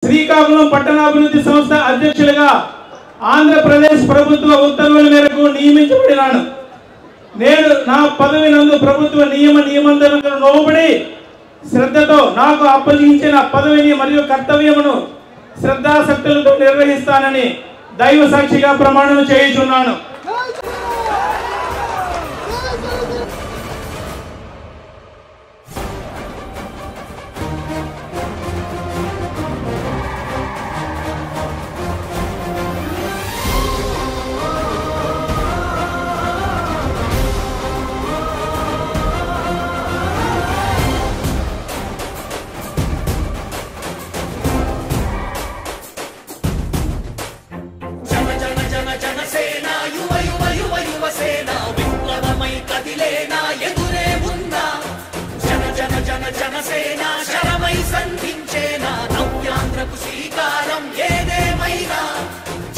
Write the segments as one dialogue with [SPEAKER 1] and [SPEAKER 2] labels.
[SPEAKER 1] శ్రీకాకుళం పట్టణాభివృద్ధి సంస్థ అధ్యక్షులుగా ఆంధ్రప్రదేశ్ ప్రభుత్వ ఉత్తర్వుల మేరకు నియమించబడినాను. నేను నా పదవి నందు ప్రభుత్వ నియమాలకు లోబడి శ్రద్ధతో నాకు అప్పగించిన పదవిని మరియు కర్తవ్యమును శ్రద్ధాశక్తులతో నిర్వహిస్తానని దైవ సాక్షిగా ప్రమాణం చేయుచున్నాను.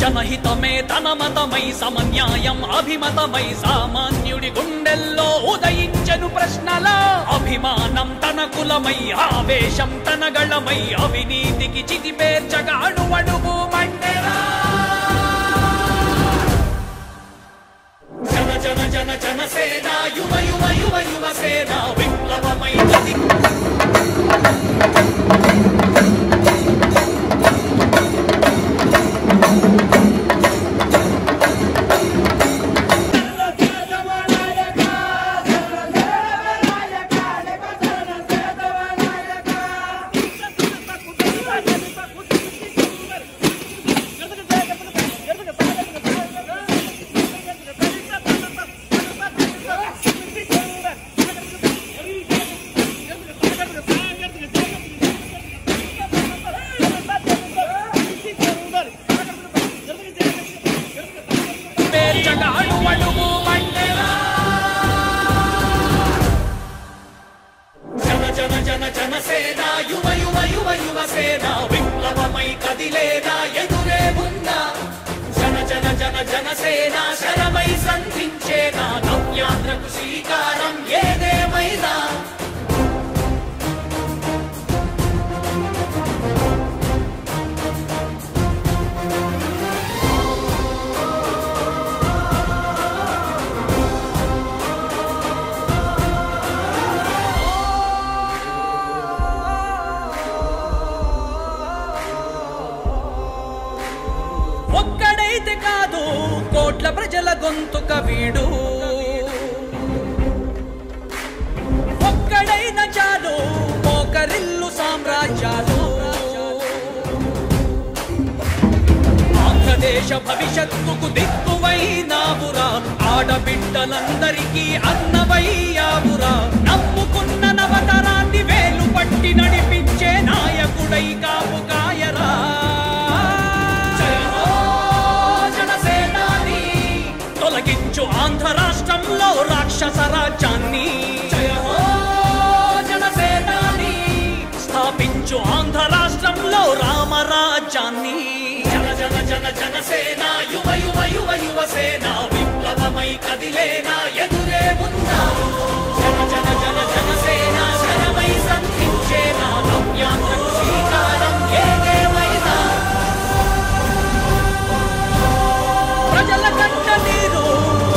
[SPEAKER 2] జనహితమే తన మతమై సమన్యాయం అభిమతమై సామాన్యుడి గుండెల్లో ఉదయించెను ప్రశ్నల అభిమానం తన కులమై ఆవేశం తన గళమై అవినీతికి చితిపేర్చగా అడువడుగు మండెరా. జన జన జన జనసేన యువ యువ యువ యువసేన విప్లవమై జనసేన యువ యువ యువ యువసేన విప్లవమై కదిలేనా ఎదురే ఉందా. జన జన జన జనసేన శరమై సంధించేనా నవ్యాంధ్రకు శ్రీకారం ఏదేమైనా. ఒక్కడైతే కాదు కోట్ల ప్రజల గొంతుక వీడు, ఒక్కడైన చాలు మోకరిల్లు సామ్రాజ్యాలు. ఆంధ్రదేశ భవిష్యత్తుకు దిక్కువైనావురా, ఆడబిడ్డలందరికీ అన్నవయ్యావురా. నమ్ముకున్న నవతరాన్ని వేలు పట్టి నడిపించే నాయకుడై కాపు కాయరా. తొలగించు ఆంధ్ర రాష్ట్రంలో రాక్షస రాజ్యాన్ని, జనసేనాని స్థాపించు ఆంధ్ర రాష్ట్రంలో రామరాజ్యాన్ని. జన జన జన జనసేన యువ యువ యువ యువసేన విప్లవమై కదిలేనా ఎదురే ఉందా. జన జన జన జనసేన శరమై సంధించేనా నవ్యాంధ్రకు శ్రీకారం ఏదేమైనా. ప్రజల కంట నీరు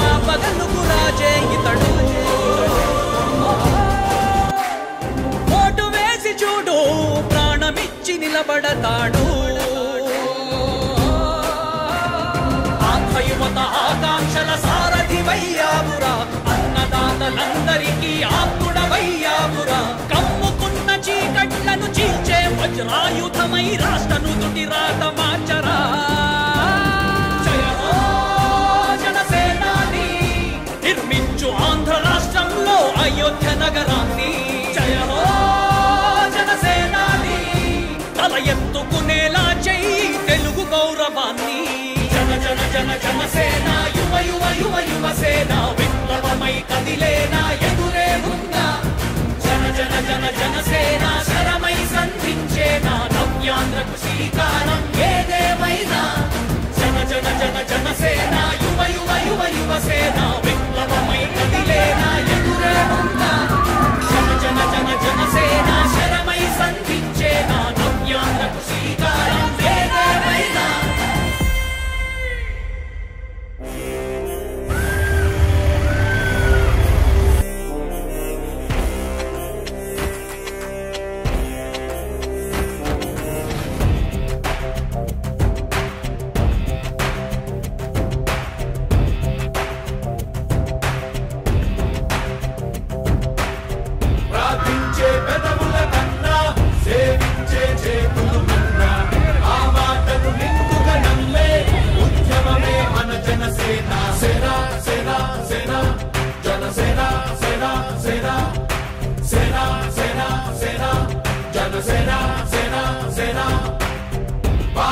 [SPEAKER 2] ఆపగలుగు రాజే ఇతడు, ఓటు వేసి చూడు ప్రాణమిచ్చి నిలబడతాడు. ఆంధ్ర యువత ఆకాంక్షల సారథివయ్యావురా, అన్నదాతలందరికీ ఆత్ముడవయ్యావురా. కమ్ముకున్న చీకట్లను చీల్చే వజ్రాయుధమై రాష్ట్రను తుటి రాత మార్చరా. నిర్మించు ఆంధ్ర రాష్ట్రంలో అయోధ్య నగరాన్ని. జయ హో జనసేనాని తల ఎత్తుకునేలా చెయ్యి తెలుగు గౌరవాన్ని. జన జన జన జనసేన యువ యువ యువ యువసేన విప్లవమై కదిలేనా ఎదురే ఉందా. జన జన జన జనసేన శరమై సంధించేనా నవ్యాంధ్రకు శ్రీకారం ఏదేమైనా. జన జన జన జనసేన యువ యువ యువ యువసేన విప్లవమై కదిలేనా ఎదురే ఉందా. జన జన జన జనసేన శరమై సంధించేనా నవ్యాంధ్రకు శ్రీకారం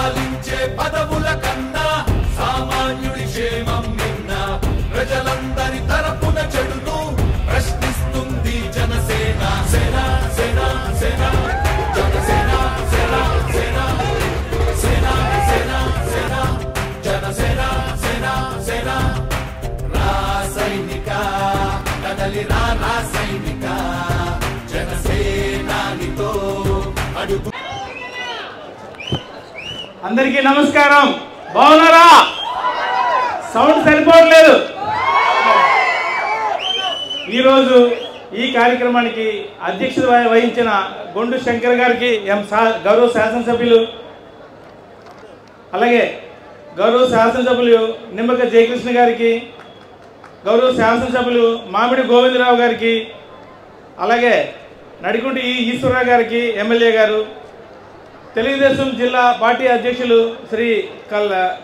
[SPEAKER 2] పాలించే పదవుల కన్నా సామాన్యుడి క్షేమం నిన్న ప్రజలందరి తరపున చెడును ప్రశ్నిస్తుంది జనసేన సేన సేన సేన జనసేన సేన సేన సేన సేన సేన జనసేన సేన సేన రాసైనిక కదలి రాసైనిక జనసేనానితో అడుగు.
[SPEAKER 1] అందరికీ నమస్కారం. బాగున్నారా? సౌండ్ సరిపోవట్లేదు. ఈరోజు ఈ కార్యక్రమానికి అధ్యక్షత వహించిన గొండు శంకర్ గారికి గౌరవ శాసనసభ్యులు, అలాగే గౌరవ శాసనసభ్యులు నిమ్మక జయకృష్ణ గారికి, గౌరవ శాసనసభ్యులు మామిడి గోవిందరావు గారికి, అలాగే నడికుంటి ఈశ్వరరావు గారికి ఎమ్మెల్యే గారు, తెలుగుదేశం జిల్లా పార్టీ అధ్యక్షులు శ్రీ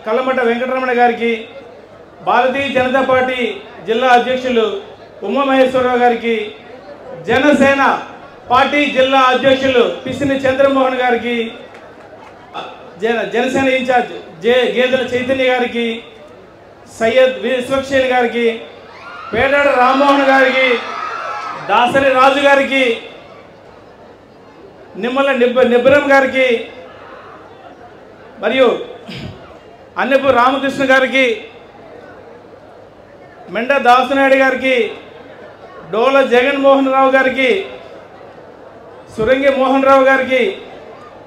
[SPEAKER 1] కల్లమట వెంకటరమణ గారికి, భారతీయ జనతా పార్టీ జిల్లా అధ్యక్షులు ఉమామహేశ్వరరావు గారికి, జనసేన పార్టీ జిల్లా అధ్యక్షులు పిసిని చంద్రమోహన్ గారికి, జనసేన ఇన్ఛార్జ్ గేదెల చైతన్య గారికి, సయ్యద్ విశ్వక్షేణి గారికి, పేడాడ రామ్మోహన్ గారికి, దాసరి రాజు గారికి, నిమ్మల నిబ్బరం గారికి, మరియు అన్నపు రామకృష్ణ గారికి, మెండ దాసనాయుడు గారికి, డోల జగన్మోహన్ రావు గారికి, సురంగి మోహన్ రావు గారికి,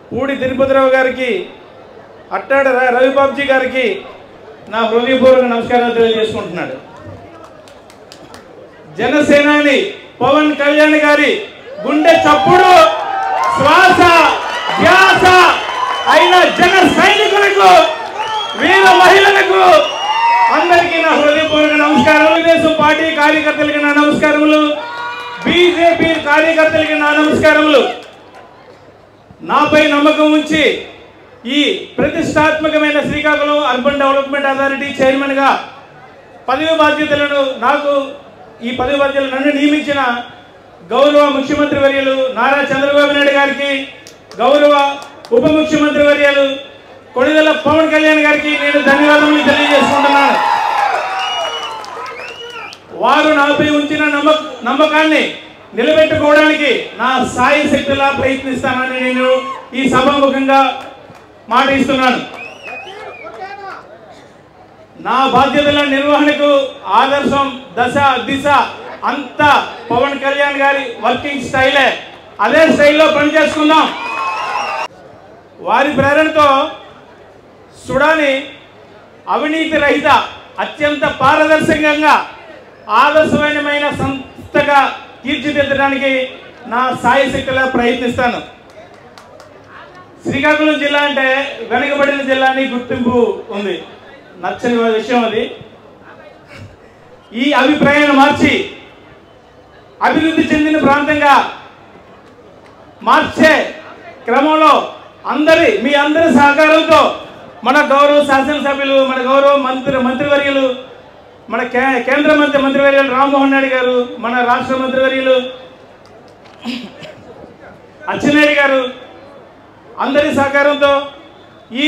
[SPEAKER 1] పూడి తిరుపతిరావు గారికి, అట్టాడ రవిబాబుజీ గారికి నా హృదయపూర్వక నమస్కారాలు తెలియజేసుకుంటున్నాడు. జనసేనాని పవన్ కళ్యాణ్ గారి గుండె చప్పుడు శ్వాస ధ్యాస అయిన జన సైనికులకు, వీర మహిళలకు అందరికీ నా హృదయపూర్వక నమస్కారాలు. తెలుగుదేశం పార్టీ కార్యకర్తలకి నా నమస్కారములు, బీజేపీ కార్యకర్తలకి నా నమస్కారములు. నాపై నమ్మకం ఉంచి ఈ ప్రతిష్టాత్మకమైన శ్రీకాకుళం అర్బన్ డెవలప్మెంట్ అథారిటీ చైర్మన్గా పదవి బాధ్యతలను నన్ను నియమించిన గౌరవ ముఖ్యమంత్రి వర్యులు నారా చంద్రబాబు నాయుడు గారికి, గౌరవ ఉప ముఖ్యమంత్రి వర్యులు కొణిదెల పవన్ కళ్యాణ్ గారికి నేను ధన్యవాదములు తెలియజేసుకుంటున్నాను. వారు నాపై ఉంచిన నమ్మకాన్ని నిలబెట్టుకోవడానికి నా సాయి శక్తిలా ప్రయత్నిస్తానని నేను ఈ సభాముఖంగా మాట ఇస్తున్నాను. నా బాధ్యతల నిర్వహణకు ఆదర్శం దశ దిశ అంతా పవన్ కళ్యాణ్ గారి వర్కింగ్ స్టైలే. అదే స్టైల్లో పనిచేసుకుందాం. వారి ప్రేరణతో సుడాని అవినీతి రహిత, అత్యంత పారదర్శకంగా ఆదర్శమైన సంస్థగా తీర్చిదిద్దడానికి నా సాయశక్తిలా ప్రయత్నిస్తాను. శ్రీకాకుళం జిల్లా అంటే వెనుకబడిన జిల్లా అని గుర్తింపు ఉంది. నచ్చని విషయం అది. ఈ అభిప్రాయాన్ని మార్చి అభివృద్ధి చెందిన ప్రాంతంగా మార్చే క్రమంలో మీ అందరి సహకారంతో మన గౌరవ శాసనసభ్యులు, మన గౌరవ మంత్రివర్యులు, మన కేంద్ర మంత్రివర్యులు రామ్మోహన్ నాయుడు గారు, మన రాష్ట్ర మంత్రివర్యులు అచ్చెన్నాయుడు గారు అందరి సహకారంతో ఈ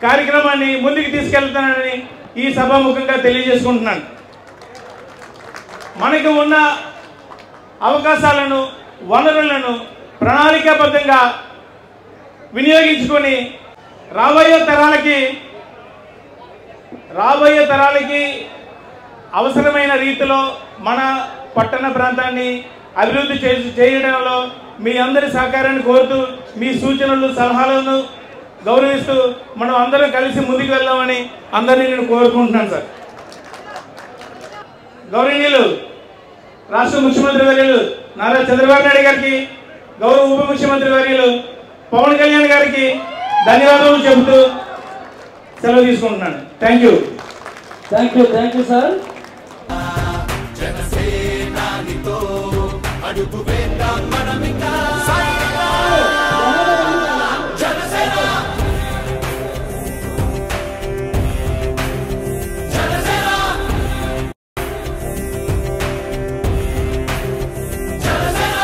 [SPEAKER 1] కార్యక్రమాన్ని ముందుకు తీసుకెళ్తానని ఈ సభాముఖంగా తెలియజేసుకుంటున్నాను. మనకు ఉన్న అవకాశాలను, వనరులను ప్రణాళికాబద్ధంగా వినియోగించుకొని రాబోయే తరాలకి అవసరమైన రీతిలో మన పట్టణ ప్రాంతాన్ని అభివృద్ధి చేయడంలో మీ అందరి సహకారాన్ని కోరుతూ, మీ సూచనలు సలహాలను గౌరవిస్తూ మనం అందరం కలిసి ముందుకు వెళ్దామని అందరినీ నేను కోరుకుంటున్నాను. సార్, గౌరవనీయులు రాష్ట్ర ముఖ్యమంత్రి వర్యులు నారా చంద్రబాబు నాయుడు గారికి, గౌరవ ఉప ముఖ్యమంత్రి వర్యులు పవన్ కళ్యాణ్ గారికి ధన్యవాదాలు చెబుతూ సెలవు తీసుకుంటున్నాను. Thank you
[SPEAKER 3] sir.
[SPEAKER 2] జనసేనానితో అడుగు వేద్దాం మనమింకా. జనసేన జనసేన జనసేన.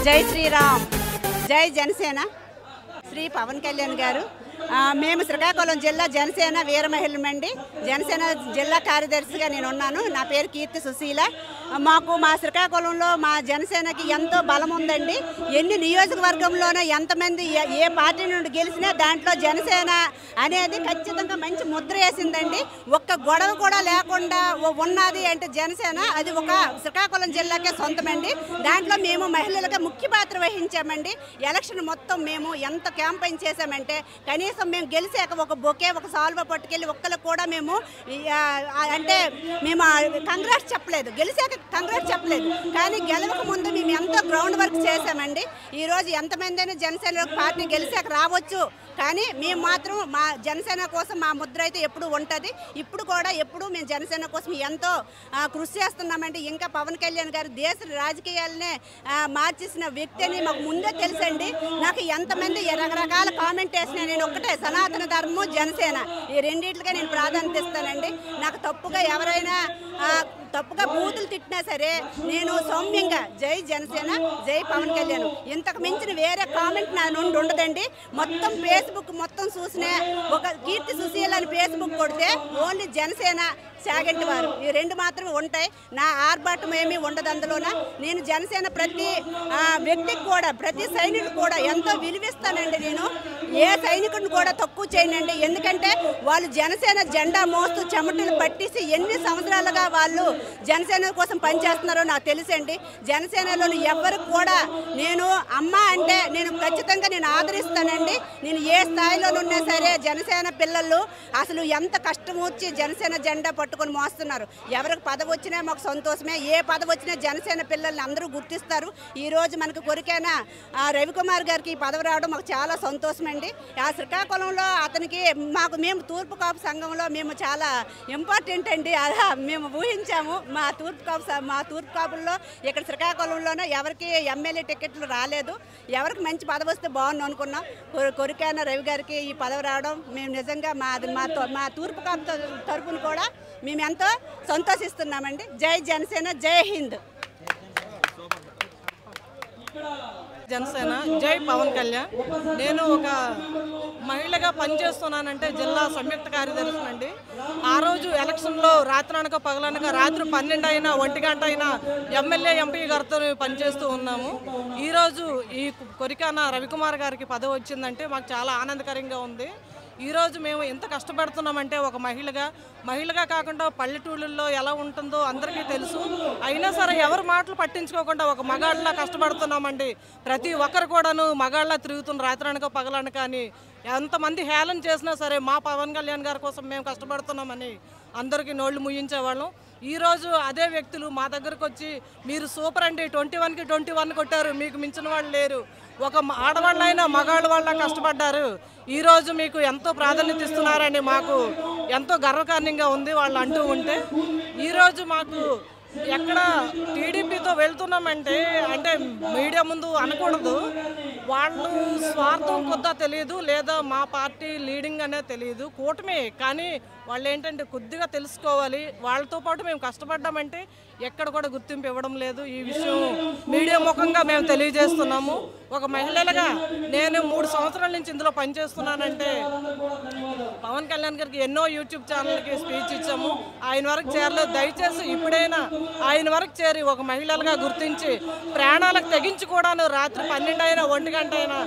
[SPEAKER 4] జై శ్రీరామ్. జై జనసేన. శ్రీ పవన్ కళ్యాణ్ గారు. మేము శ్రీకాకుళం జిల్లా జనసేన వీర మహిళమండి. జనసేన జిల్లా కార్యదర్శిగా నేను ఉన్నాను. నా పేరు కీర్తి సుశీల. మాకు మా శ్రీకాకుళంలో మా జనసేనకి ఎంతో బలం ఉందండి. ఎన్ని నియోజకవర్గంలోనూ ఎంతమంది ఏ పార్టీ నుండి గెలిచినా దాంట్లో జనసేన అనేది ఖచ్చితంగా మంచి ముద్ర వేసిందండి. ఒక్క గొడవ కూడా లేకుండా ఉన్నది అంటే జనసేన, అది ఒక శ్రీకాకుళం జిల్లాకే సొంతమండి. దాంట్లో మేము మహిళలుగా ముఖ్య పాత్ర వహించామండి. ఎలక్షన్ మొత్తం మేము ఎంత క్యాంపెయిన్ చేశామంటే కనీసం మేము గెలిచాక ఒక బొకే ఒక సాల్వ పట్టుకెళ్ళి ఒక్కరికి కూడా మేము అంటే మేము కంగ్రాట్స్ చెప్పలేదు, గెలిచాక కంగ్రాట్స్ చెప్పలేదు. కానీ గెలవక ముందు మేము ఎంతో గ్రౌండ్ వర్క్ చేశామండి. ఈరోజు ఎంతమంది అయినా జనసేన పార్టీ గెలిచాక రావచ్చు, కానీ మేము మాత్రం మా జనసేన కోసం మా ముద్ర అయితే ఎప్పుడు ఉంటుంది. ఇప్పుడు కూడా ఎప్పుడు మేము జనసేన కోసం ఎంతో కృషి చేస్తున్నామండి. ఇంకా పవన్ కళ్యాణ్ గారు దేశ రాజకీయాలనే మార్చేసిన వ్యక్తి అని మాకు ముందే తెలుసండి. నాకు ఎంతమంది రకరకాల కామెంట్ వేసినా నేను ఒక్కటే సనాతన ధర్మం జనసేన ఈ రెండింటిగా నేను ప్రాధాన్యత ఇస్తానండి. నాకు తప్పుగా ఎవరైనా తప్పుగా బూతులు తిట్టినా సరే నేను సౌమ్యంగా జై జనసేన జై పవన్ కళ్యాణ్ ఇంతకు మించిన వేరే కామెంట్ నా నుండి ఉండదండి. మొత్తం ఫేస్బుక్ మొత్తం చూసిన ఒక కీర్తి సుశీల అని ఫేస్బుక్ కొడితే ఓన్లీ జనసేన చాగంటి వారు ఈ రెండు మాత్రమే ఉంటాయి. నా ఆర్భాటం ఏమీ ఉండదు అందులోన. నేను జనసేన ప్రతి వ్యక్తికి కూడా ప్రతి సైనికుడు కూడా ఎంతో విలువిస్తానండి. నేను ఏ సైనికుడిని కూడా తక్కువ చేయనండి. ఎందుకంటే వాళ్ళు జనసేన జెండా మోస్తూ చెమటలు పట్టేసి ఎన్ని సంవత్సరాలుగా వాళ్ళు జనసేన కోసం పనిచేస్తున్నారో నాకు తెలుసండి. జనసేనలోని ఎవరికి కూడా నేను అమ్మ అంటే నేను ఖచ్చితంగా నేను ఆదరిస్తానండి. నేను ఏ స్థాయిలోనున్నా సరే జనసేన పిల్లలు అసలు ఎంత కష్టం వచ్చి జనసేన జెండా పట్టుకొని మోస్తున్నారు. ఎవరికి పదవి వచ్చినా మాకు సంతోషమే. ఏ పదవి వచ్చినా జనసేన పిల్లల్ని అందరూ గుర్తిస్తారు. ఈరోజు మనకు కొరికైన రవికుమార్ గారికి ఈ పదవి రావడం మాకు చాలా సంతోషమండి. ఆ శ్రీకాకుళంలో అతనికి మేము తూర్పు కాపు సంఘంలో మేము చాలా ఇంపార్టెంట్ అండి. అలా మేము ఊహించాము. మా తూర్పు కాపుల్లో ఇక్కడ శ్రీకాకుళంలోనే ఎవరికి ఎమ్మెల్యే టికెట్లు రాలేదు. ఎవరికి మంచి పదవి వస్తే బాగుంది అనుకున్నాం. కొరికైన రవి గారికి ఈ పదవి రావడం మేము నిజంగా మా తూర్పు కాపు తరపున కూడా మేము ఎంతో సంతోషిస్తున్నామండి. జై జనసేన జై హింద్.
[SPEAKER 5] జనసేన జై పవన్ కళ్యాణ్. నేను ఒక మహిళగా పనిచేస్తున్నానంటే జిల్లా సంయుక్త కార్యదర్శి అండి. ఆ రోజు ఎలక్షన్లో రాత్రనక పగలనక రాత్రి 12 అయినా 1 గంట అయినా ఎమ్మెల్యే ఎంపీ గారితో పనిచేస్తూ ఉన్నాము. ఈరోజు ఈ కొరికాన రవికుమార్ గారికి పదవి వచ్చిందంటే మాకు చాలా ఆనందకరంగా ఉంది. ఈరోజు మేము ఎంత కష్టపడుతున్నామంటే ఒక మహిళగా కాకుండా పల్లెటూళ్ళల్లో ఎలా ఉంటుందో అందరికీ తెలుసు. అయినా సరే ఎవరు మాటలు పట్టించుకోకుండా ఒక మగాళ్ళలా కష్టపడుతున్నామండి. ప్రతి ఒక్కరు కూడాను మగాళ్ళ తిరుగుతున్న రాత్రనక పగలనక అని ఎంతమంది హేళన చేసినా సరే మా పవన్ కళ్యాణ్ గారి కోసం మేము కష్టపడుతున్నామని అందరికీ నోళ్ళు ముయ్యించేవాళ్ళం. ఈరోజు అదే వ్యక్తులు మా దగ్గరకు వచ్చి మీరు సూపర్ అండి 21కి 21 కొట్టారు, మీకు మించిన వాళ్ళు లేరు, ఒక ఆడవాళ్ళైనా మగాళ్ళ వాళ్ళ కష్టపడ్డారు, ఈరోజు మీకు ఎంతో ప్రాధాన్యత ఇస్తున్నారని మాకు ఎంతో గర్వకారణంగా ఉంది వాళ్ళు అంటూ ఉంటే. ఈరోజు మాకు ఎక్కడ టీడీపీతో వెళ్తున్నామంటే అంటే మీడియా ముందు అనకూడదు, వాళ్ళు స్వార్థం కొద్దా తెలియదు లేదా మా పార్టీ లీడింగ్ అనేది తెలియదు, కూటమి కానీ వాళ్ళు ఏంటంటే కొద్దిగా తెలుసుకోవాలి. వాళ్ళతో పాటు మేము కష్టపడ్డామంటే ఎక్కడ కూడా గుర్తింపు ఇవ్వడం లేదు. ఈ విషయం మీడియా ముఖంగా మేము తెలియజేస్తున్నాము. ఒక మహిళలుగా నేను 3 సంవత్సరాల నుంచి ఇందులో పనిచేస్తున్నానంటే పవన్ కళ్యాణ్ గారికి ఎన్నో యూట్యూబ్ ఛానల్కి స్పీచ్ ఇచ్చాము, ఆయన వరకు చేరలేదు. దయచేసి ఇప్పుడైనా ఆయన వరకు చేరి ఒక మహిళలుగా గుర్తించి ప్రాణాలకు తెగించి కూడాను రాత్రి 12 అయినా 1 గంట అయినా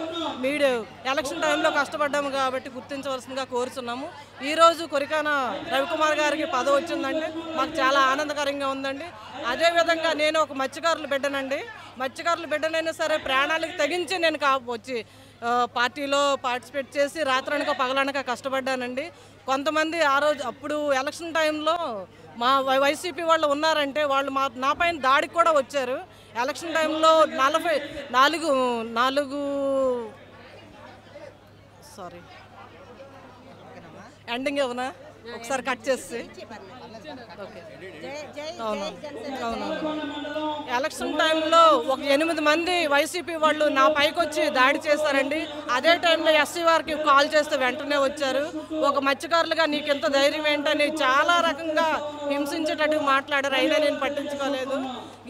[SPEAKER 5] మీడియా ఎలక్షన్ టైంలో కష్టపడ్డాము కాబట్టి గుర్తించవలసిందిగా కోరుతున్నాము. ఈరోజు కొరికాన రవికుమార్ గారికి పదవి వచ్చిందంటే మాకు చాలా ఆనందకరంగా ఉందండి. అదేవిధంగా నేను ఒక మత్స్యకారుల బిడ్డనండి. మత్స్యకారుల బిడ్డనైనా సరే ప్రాణాలకు తెగించి నేను వచ్చి పార్టీలో పార్టిసిపేట్ చేసి రాత్రనక పగలనక కష్టపడ్డానండి. కొంతమంది ఆ రోజు అప్పుడు ఎలక్షన్ టైంలో మా వైసీపీ వాళ్ళు ఉన్నారంటే వాళ్ళు నా పైన దాడికి కూడా వచ్చారు. ఎలక్షన్ టైంలో 44 సారీ ఎండింగ్ ఏమన్నా ఒకసారి కట్ చేసి ఓకే ఎలక్షన్ టైంలో ఒక 8 మంది వైసీపీ వాళ్ళు నా పైకి వచ్చి దాడి చేశారండి. అదే టైంలో ఎస్సీ వారికి కాల్ చేస్తే వెంటనే వచ్చారు. ఒక మత్స్యకారులుగా నీకు ఎంత ధైర్యం ఏంటని చాలా రకంగా హింసించేటట్టు మాట్లాడారు. అయినా నేను పట్టించుకోలేదు.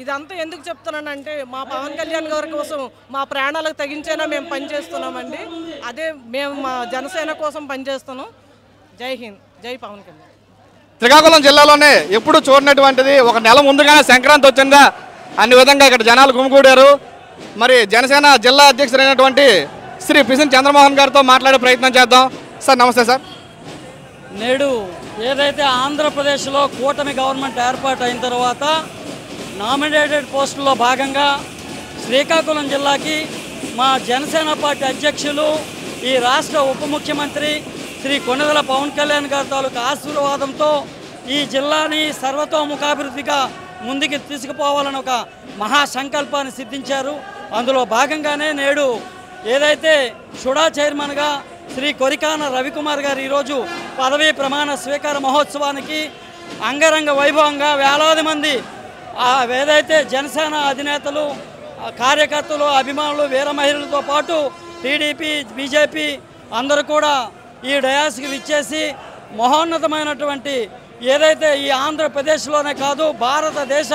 [SPEAKER 5] ఇదంతా ఎందుకు చెప్తున్నానంటే మా పవన్ కళ్యాణ్ గారి కోసం మా ప్రాణాలకు తగ్గించైనా మేము పనిచేస్తున్నామండి. అదే మేము మా జనసేన కోసం పనిచేస్తున్నాం. జై హింద్, జై పవన్ కళ్యాణ్.
[SPEAKER 6] శ్రీకాకుళం జిల్లాలోనే ఎప్పుడు చూడనటువంటిది ఒక నెల ముందుగానే సంక్రాంతి వచ్చిందా అన్ని విధంగా ఇక్కడ జనాలు గుమిగూడారు. మరి జనసేన జిల్లా అధ్యక్షుడైనటువంటి శ్రీ పిసిన్ చంద్రమోహన్ గారితో మాట్లాడే ప్రయత్నం చేద్దాం. సార్ నమస్తే సార్.
[SPEAKER 3] నేడు ఏదైతే ఆంధ్రప్రదేశ్లో కూటమి గవర్నమెంట్ ఏర్పాటు అయిన తర్వాత నామినేటెడ్ పోస్టుల్లో భాగంగా శ్రీకాకుళం జిల్లాకి మా జనసేన పార్టీ అధ్యక్షులు ఈ రాష్ట్ర ఉప ముఖ్యమంత్రి శ్రీ కొణిదెల పవన్ కళ్యాణ్ గారి తాలూకు ఆశీర్వాదంతో ఈ జిల్లాని సర్వతోముఖాభివృద్ధిగా ముందుకు తీసుకుపోవాలని ఒక మహాసంకల్పాన్ని సిద్ధించారు. అందులో భాగంగానే నేడు ఏదైతే షుడా చైర్మన్గా శ్రీ కొరికాన రవికుమార్ గారు ఈరోజు పదవీ ప్రమాణ స్వీకార మహోత్సవానికి అంగరంగ వైభవంగా వేలాది మంది ఏదైతే జనసేన అధినేతలు, కార్యకర్తలు, అభిమానులు, వీర మహిళలతో పాటు టీడీపీ, బీజేపీ అందరూ కూడా ఈ డయాస్కి విచ్చేసి మహోన్నతమైనటువంటి ఏదైతే ఈ ఆంధ్రప్రదేశ్లోనే కాదు భారతదేశ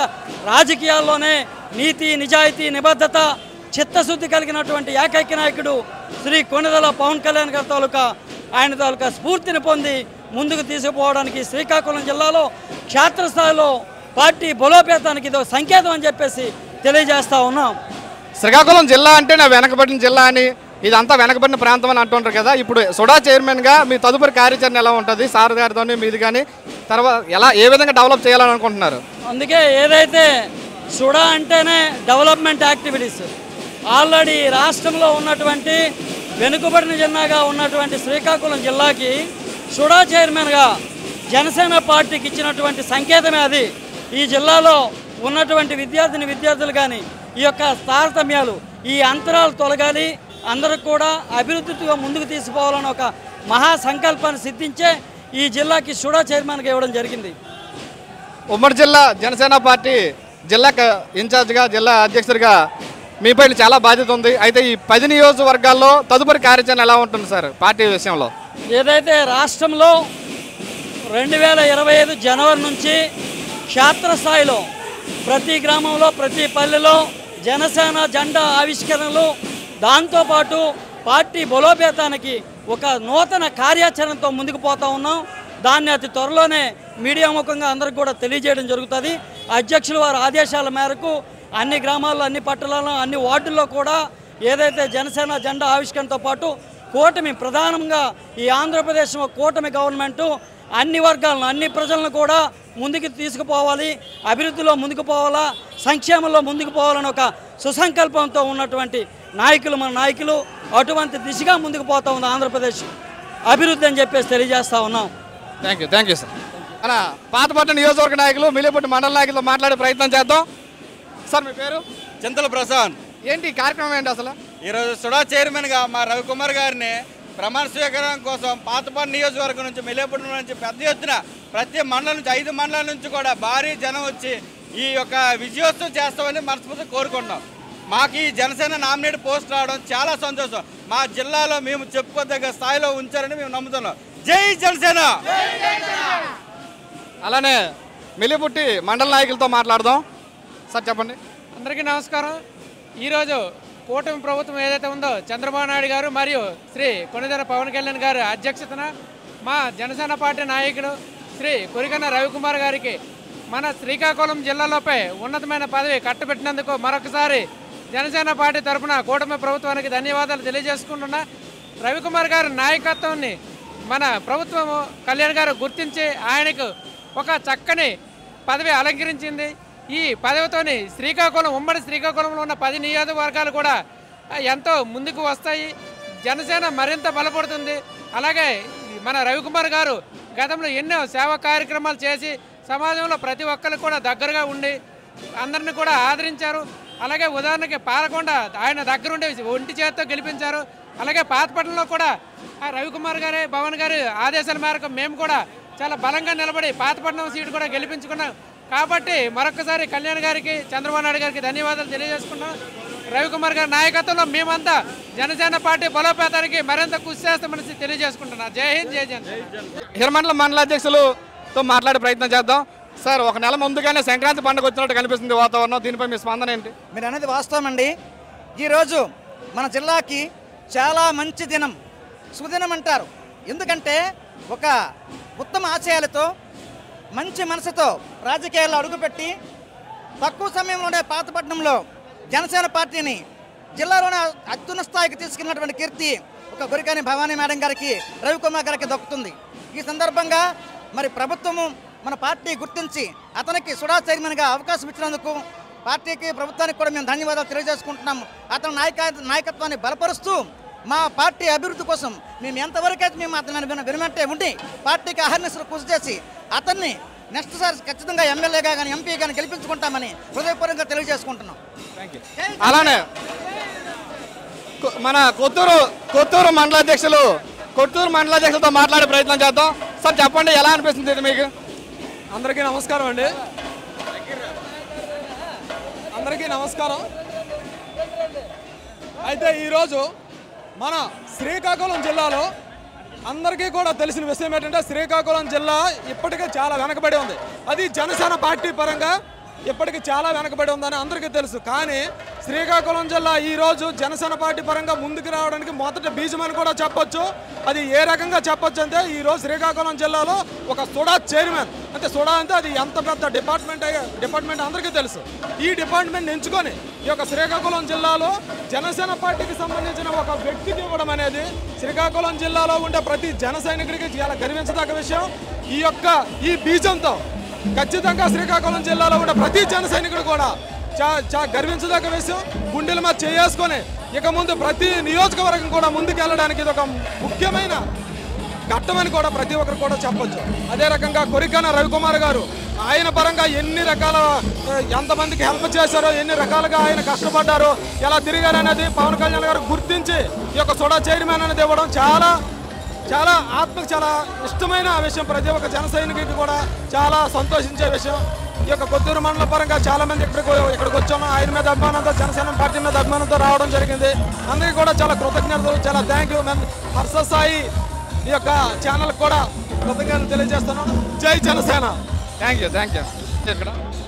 [SPEAKER 3] రాజకీయాల్లోనే నీతి, నిజాయితీ, నిబద్ధత, చిత్తశుద్ధి కలిగినటువంటి ఏకైక నాయకుడు శ్రీ కొణిదెల పవన్ కళ్యాణ్ గారి తాలూకా ఆయన తాలూకా స్ఫూర్తిని పొంది ముందుకు తీసుకుపోవడానికి శ్రీకాకుళం జిల్లాలో క్షేత్రస్థాయిలో పార్టీ బలోపేతానికి ఇదో సంకేతం అని చెప్పేసి తెలియజేస్తూ ఉన్నాం.
[SPEAKER 6] శ్రీకాకుళం జిల్లా అంటే నా వెనకబడిన జిల్లా అని, ఇదంతా వెనకబడిన ప్రాంతం అని అంటుంటారు కదా. ఇప్పుడు సుడా చైర్మన్గా మీ తదుపరి కార్యాచరణ ఎలా ఉంటుంది? సార్ గారితో మీది కానీ తర్వాత ఏ విధంగా డెవలప్ చేయాలని అనుకుంటున్నారు?
[SPEAKER 3] అందుకే ఏదైతే సుడా అంటేనే డెవలప్మెంట్ యాక్టివిటీస్, ఆల్రెడీ రాష్ట్రంలో ఉన్నటువంటి వెనుకబడిన జిల్లాగా ఉన్నటువంటి శ్రీకాకుళం జిల్లాకి సుడా చైర్మన్గా జనసేన పార్టీకి ఇచ్చినటువంటి సంకేతమే అది. ఈ జిల్లాలో ఉన్నటువంటి విద్యార్థులు కానీ ఈ యొక్క తారతమ్యాలు, ఈ అంతరాలు తొలగాలి, అందరూ కూడా అభివృద్ధిగా ముందుకు తీసుకోవాలని ఒక మహా సంకల్పాన్ని సిద్ధించే ఈ జిల్లాకి సుడా చైర్మన్గా ఇవ్వడం జరిగింది.
[SPEAKER 6] ఉమ్మడి జిల్లా జనసేన పార్టీ జిల్లా ఇన్ఛార్జిగా, జిల్లా అధ్యక్షుడిగా మీపై చాలా బాధ్యత ఉంది. అయితే ఈ 10 నియోజకవర్గాల్లో తదుపరి కార్యాచరణ ఎలా ఉంటుంది సార్ పార్టీ విషయంలో?
[SPEAKER 3] ఏదైతే రాష్ట్రంలో 2025 జనవరి నుంచి క్షేత్రస్థాయిలో ప్రతి గ్రామంలో, ప్రతి పల్లెలో జనసేన జెండా ఆవిష్కరణలు, దాంతోపాటు పార్టీ బలోపేతానికి ఒక నూతన కార్యాచరణతో ముందుకు పోతూ ఉన్నాం. దాన్ని అతి త్వరలోనే మీడియా ముఖంగా అందరికి కూడా తెలియజేయడం జరుగుతుంది. అధ్యక్షుల వారి ఆదేశాల మేరకు అన్ని గ్రామాల్లో, అన్ని పట్టణాల్లో, అన్ని వార్డుల్లో కూడా ఏదైతే జనసేన జెండా ఆవిష్కరణతో పాటు కూటమి ప్రధానంగా ఈ ఆంధ్రప్రదేశ్లో కూటమి గవర్నమెంటు అన్ని వర్గాలను, అన్ని ప్రజలను కూడా ముందుకు తీసుకుపోవాలి, అభివృద్ధిలో ముందుకు పోవాలా, సంక్షేమంలో ముందుకు పోవాలని ఒక సుసంకల్పంతో ఉన్నటువంటి నాయకులు మన నాయకులు. అటువంటి దిశగా ముందుకు పోతా ఉంది ఆంధ్రప్రదేశ్ అభివృద్ధి అని చెప్పేసి తెలియజేస్తూ ఉన్నాం.
[SPEAKER 6] Thank you sir. మన పాతపట్నం నియోజకవర్గ నాయకులు, మిలిపట్టి మండల నాయకులతో మాట్లాడే ప్రయత్నం చేద్దాం. సార్ మీ పేరు?
[SPEAKER 7] చింతల ప్రసాద్.
[SPEAKER 6] ఏంటి కార్యక్రమం ఏంటి అసలు?
[SPEAKER 7] ఈరోజు సుడా చైర్మన్గా మా రవికుమార్ గారిని ప్రమాణ స్వీకారం కోసం పాతపట్నం నియోజకవర్గం నుంచి, మిలిపట్నం నుంచి పెద్ద ఎత్తున ప్రతి మండలం నుంచి 5 మండలాల నుంచి కూడా భారీ జనం వచ్చి ఈ యొక్క విజయోత్సవం చేస్తామని మనస్ఫూర్తిగా కోరుకుంటున్నాం. మాకు ఈ జనసేన నామినేట్ పోస్ట్ రావడం చాలా సంతోషం. మా జిల్లాలో మేము చెప్పుకోదగ్గ స్థాయిలో ఉంచారని మేము నమ్ముతున్నాం. జై జనసేన.
[SPEAKER 6] అలానే మిలిపుట్టి మండల నాయకులతో మాట్లాడదాం. సార్ చెప్పండి.
[SPEAKER 8] అందరికీ నమస్కారం. ఈరోజు కూటమి ప్రభుత్వం ఏదైతే ఉందో చంద్రబాబు నాయుడు గారు మరియు శ్రీ కొణిదెల పవన్ కళ్యాణ్ గారు అధ్యక్షతన మా జనసేన పార్టీ నాయకుడు శ్రీ కొరికన్న రవికుమార్ గారికి మన శ్రీకాకుళం జిల్లాలోపై ఉన్నతమైన పదవి కట్టబెట్టినందుకు మరొకసారి జనసేన పార్టీ తరఫున కూటమి ప్రభుత్వానికి ధన్యవాదాలు తెలియజేసుకుంటున్నా. రవికుమార్ గారి నాయకత్వాన్ని మన ప్రభుత్వము కళ్యాణ్ గారు గుర్తించి ఆయనకు ఒక చక్కని పదవి అలంకరించింది. ఈ పదవితోని శ్రీకాకుళం, ఉమ్మడి శ్రీకాకుళంలో ఉన్న 10 నియోజకవర్గాలు కూడా ఎంతో ముందుకు వస్తాయి. జనసేన మరింత బలపడుతుంది. అలాగే మన రవికుమార్ గారు గతంలో ఎన్నో సేవా కార్యక్రమాలు చేసి సమాజంలో ప్రతి ఒక్కరికి కూడా దగ్గరగా ఉండి అందరిని కూడా ఆదరించారు. అలాగే ఉదాహరణకి పాలకొండ ఆయన దగ్గరుండి ఒంటి చేత్తో గెలిపించారు. అలాగే పాతపట్నంలో కూడా రవికుమార్ గారి, పవన్ గారి ఆదేశాల మేరకు మేము కూడా చాలా బలంగా నిలబడి పాతపట్నం సీటు కూడా గెలిపించుకున్నాం. కాబట్టి మరొకసారి కళ్యాణ్ గారికి, చంద్రబాబు నాయుడు గారికి ధన్యవాదాలు తెలియజేసుకున్నాం. రవికుమార్ గారి నాయకత్వంలో మేమంతా జనసేన పార్టీ బలోపేతానికి మరింత కృషి చేస్తామని తెలియజేసుకుంటున్నాం. జై హింద్, జై జనసేన.
[SPEAKER 6] హిరమండలం మండల అధ్యక్షులతో మాట్లాడే ప్రయత్నం చేద్దాం. సార్ ఒక నెల ముందుగానే సంక్రాంతి పండుగ వచ్చినట్టు కనిపిస్తుంది వాతావరణం, దీనిపై మీ స్పందన ఏంటి?
[SPEAKER 9] మీరు అనేది వాస్తవం అండి. ఈరోజు మన జిల్లాకి చాలా మంచి దినం, సుదినం అంటారు. ఎందుకంటే ఒక ఉత్తమ ఆశయాలతో మంచి మనసుతో రాజకీయాల్లో అడుగుపెట్టి తక్కువ సమయంలోనే పాతపట్నంలో జనసేన పార్టీని జిల్లాలోనే అత్యున్నత స్థాయికి తీసుకున్నటువంటి కీర్తి ఒక గురికాని భవానీ మేడం గారికి, రవికుమార్ గారికి దక్కుతుంది. ఈ సందర్భంగా మరి ప్రభుత్వము మన పార్టీ గుర్తించి అతనికి సుడా చైర్మన్గా అవకాశం ఇచ్చినందుకు పార్టీకి, ప్రభుత్వానికి కూడా మేము ధన్యవాదాలు తెలియజేసుకుంటున్నాము. అతని నాయకత్వాన్ని బలపరుస్తూ మా పార్టీ అభివృద్ధి కోసం మేము ఎంతవరకైతే మేము అతను వినమంటే ఉండి పార్టీకి అహర్నిశలు కృషి చేసి అతన్ని నెక్స్ట్ సారి ఖచ్చితంగా ఎమ్మెల్యేగా కానీ ఎంపీ కానీ గెలిపించుకుంటామని హృదయపూర్వకంగా తెలియజేసుకుంటున్నాం.
[SPEAKER 6] అలానే మన కొత్తూరు మండలాధ్యక్షులతో మాట్లాడే ప్రయత్నం చేద్దాం. సార్ చెప్పండి, ఎలా అనిపిస్తుంది మీకు?
[SPEAKER 10] అందరికీ నమస్కారం అండి. అందరికీ నమస్కారం. అయితే ఈరోజు మన శ్రీకాకుళం జిల్లాలో అందరికీ కూడా తెలిసిన విషయం ఏంటంటే శ్రీకాకుళం జిల్లా ఇప్పటికే చాలా వెనకబడి ఉంది. అది జనసేన పార్టీ పరంగా ఇప్పటికీ చాలా వెనకబడి ఉందని అందరికీ తెలుసు. కానీ శ్రీకాకుళం జిల్లా ఈరోజు జనసేన పార్టీ పరంగా ముందుకు రావడానికి మొదటి బీజం అని కూడా చెప్పొచ్చు. అది ఏ రకంగా చెప్పొచ్చు అంటే ఈరోజు శ్రీకాకుళం జిల్లాలో ఒక సుడా చైర్మన్, అంటే సుడా అంటే అది ఎంత పెద్ద డిపార్ట్మెంట్ అందరికీ తెలుసు. ఈ డిపార్ట్మెంట్ ఎంచుకొని ఈ యొక్క శ్రీకాకుళం జిల్లాలో జనసేన పార్టీకి సంబంధించిన ఒక వ్యక్తికి ఇవ్వడం అనేది శ్రీకాకుళం జిల్లాలో ఉండే ప్రతి జన సైనికుడికి చాలా గర్వించదగ్గ విషయం. ఈ బీజంతో ఖచ్చితంగా శ్రీకాకుళం జిల్లాలో ఉన్న ప్రతి జన సైనికుడు కూడా చాలా గర్వించదగ్గ విషయం. గుండెల మీద చేసుకొని ఇక ముందు ప్రతి నియోజకవర్గం కూడా ముందుకు వెళ్ళడానికి ఇది ఒక ముఖ్యమైన ఘట్టమని కూడా ప్రతి ఒక్కరు కూడా చెప్పొచ్చు. అదే రకంగా కొరికన రవికుమార్ గారు ఆయన పరంగా ఎన్ని రకాల ఎంతమందికి హెల్ప్ చేశారో, ఎన్ని రకాలుగా ఆయన కష్టపడ్డారో, ఎలా తిరిగారు అనేది పవన్ కళ్యాణ్ గారు గుర్తించి ఈ యొక్క సుడా చైర్మన్ అనేది ఇవ్వడం చాలా ఆత్మకు చాలా ఇష్టమైన విషయం. ప్రతి ఒక్క జన సైనికుడికి కూడా చాలా సంతోషించే విషయం. ఈ యొక్క కొత్తూరు మండల పరంగా చాలా మంది ఇక్కడికి వచ్చాము. ఆయన మీద అభిమానంతో, జనసేన పార్టీ మీద అభిమానంతో రావడం జరిగింది. అందరికీ కూడా చాలా కృతజ్ఞతలు, చాలా థ్యాంక్ యూ. హర్ష సాయి ఈ యొక్క ఛానల్ కూడా కృతజ్ఞతలు తెలియజేస్తున్నాను. జై జనసేన.
[SPEAKER 6] Thank you.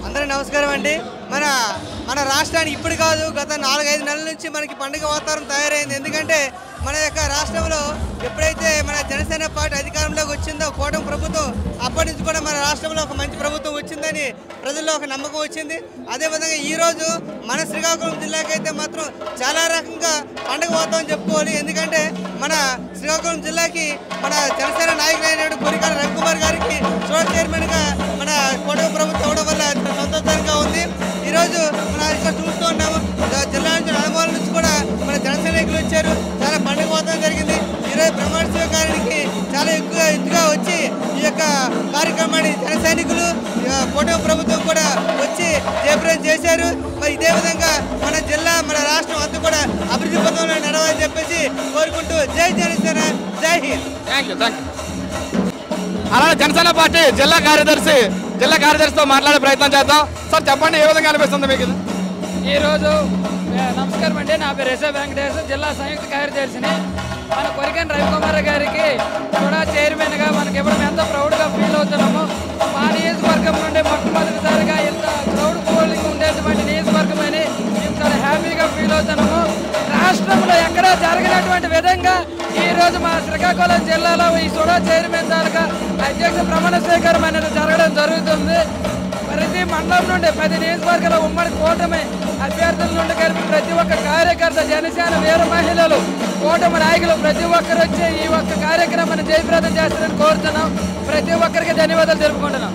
[SPEAKER 11] అందరూ నమస్కారం అండి. మన రాష్ట్రానికి ఇప్పుడు కాదు, గత 4-5 నెలల నుంచి మనకి పండుగ వాతావరణం తయారైంది. ఎందుకంటే మన యొక్క రాష్ట్రంలో ఎప్పుడైతే మన జనసేన పార్టీ అధికారంలోకి వచ్చిందో కూటమి ప్రభుత్వం, అప్పటి నుంచి కూడా మన రాష్ట్రంలో ఒక మంచి ప్రభుత్వం వచ్చిందని ప్రజల్లో ఒక నమ్మకం వచ్చింది. అదేవిధంగా ఈరోజు మన శ్రీకాకుళం జిల్లాకైతే మాత్రం చాలా రకంగా పండుగ వాతావరణం చెప్పుకోవాలి. ఎందుకంటే మన శ్రీకాకుళం జిల్లాకి మన జనసేన నాయకులైన కొరికన రవికుమార్ గారికి సోడా చైర్మన్గా మన కూటమి ప్రభుత్వం అవడం వల్ల సంతోషంగా ఉంది. ఈరోజు మన ఇక్కడ చూస్తూ ఉన్నాము, జిల్లా నుంచి నలుమూల నుంచి కూడా మన జన సైనికులు వచ్చారు. చాలా పండుగ వాతావరణం జరిగింది. ఈరోజు ప్రమాణ స్వీకారానికి చాలా ఎత్తుగా వచ్చి ఈ యొక్క కార్యక్రమాన్ని జన సైనికులు, కూటమి ప్రభుత్వం కూడా వచ్చి జయప్రదం చేశారు. మరి ఇదే విధంగా మన జిల్లా, మన రాష్ట్రం అంతా కూడా అభివృద్ధి పథంలో నడవాలని చెప్పేసి కోరుకుంటూ జై జనసేన, జై హింద్.
[SPEAKER 6] Thank you. అలాగే జనసేన పార్టీ జిల్లా కార్యదర్శితో మాట్లాడే ప్రయత్నం చేద్దాం. సార్ చెప్పండి, ఏ విధంగా అనిపిస్తుంది మీకు?
[SPEAKER 3] ఈరోజు నమస్కారం అండి. నా పేరు ఎస్ఏ వెంకటేశ్వర, జిల్లా సంయుక్త కార్యదర్శిని. మన కొరికన రవికుమార్ గారికి కూడా చైర్మన్గా మనకి ఇవ్వడం ఎంతో ప్రౌడ్గా ఫీల్ అవుతున్నాము. మా నియోజకవర్గం నుండి మొట్టమొదటిసారిగా ఇంత క్రౌడ్ పోలింగ్ ఉండేటువంటి నియోజకవర్గం అని మేము చాలా హ్యాపీగా ఫీల్ అవుతున్నాము. రాష్ట్రంలో ఎక్కడా జరగనటువంటి విధంగా ఈరోజు మా శ్రీకాకుళం జిల్లాలో ఈ సుడా చైర్మన్ తాలూకా అధ్యక్ష ప్రమాణ స్వీకారం అనేది జరగడం జరుగుతుంది. ప్రతి మండలం నుండి 10 నియోజకవర్గాల ఉమ్మడి కూటమి అభ్యర్థుల నుండి కలిపి ప్రతి ఒక్క కార్యకర్త, జనసేన వీర మహిళలు, కూటమి నాయకులు ప్రతి ఒక్కరు వచ్చి ఈ ఒక్క కార్యక్రమాన్ని జయప్రదం చేస్తారని కోరుతున్నాం. ప్రతి ఒక్కరికి ధన్యవాదాలు తెలుపుకుంటున్నాం.